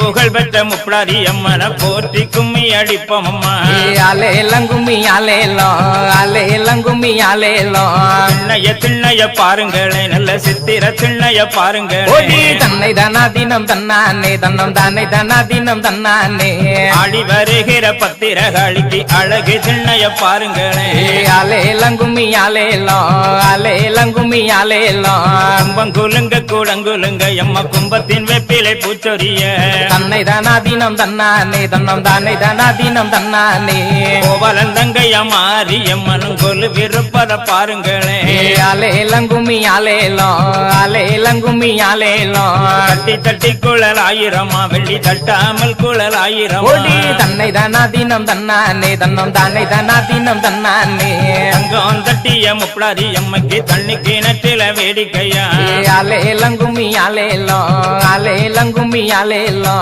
புகழ் பெற்ற முப்படாரி அம்மனை போற்றி கும்மி அடிப்போம் அம்மா. அலேலங்கும்மி அலேலோ அலேலங்கும்மி அலேலோ. திண்ணைய பாருங்களே நல்ல சித்திர திண்ணைய பாருங்களே. தன்னை தானா தினம் தன்னானே தன்னம் தானே தானா தினம் தன்னானே. ஆடி வருகிற பத்திரகாளிக்கு அழகு திண்ணைய பாருங்களே. அலேலங்கும்மி அலேலோ அலேலங்கும்மி அலேலோ. கும்பங்குலுங்க கூடங்குலுங்க எம்ம கும்பத்தின் வெப்பிலை பூச்சொரிய. தன்னை தானா தினம் தன்னானே தன்னம் தானே தானா தினம் தன்னானே. கோவலந்தங்கைய மாறி எம்மனும் கொலு விருப்பத பாருங்களே. அலேலங்கும்மி அலேலோ அலேலங்கும்மி அலேலோ. தட்டி தட்டி குழல் ஆயிரமா வெள்ளி தட்டாமல் குழல் ஆயிரமா. தன்னை தானா தினம் தன்னானே தன்னம் தானே தானா தினம் தன்னானே. தங்கம் தட்டிய முப்படாரி எம்மக்கு தண்ணி கிணற்றில வேடிக்கையா. அலேலங்கும்மி அலேலோ அலேலங்கும்மி அலேலோ.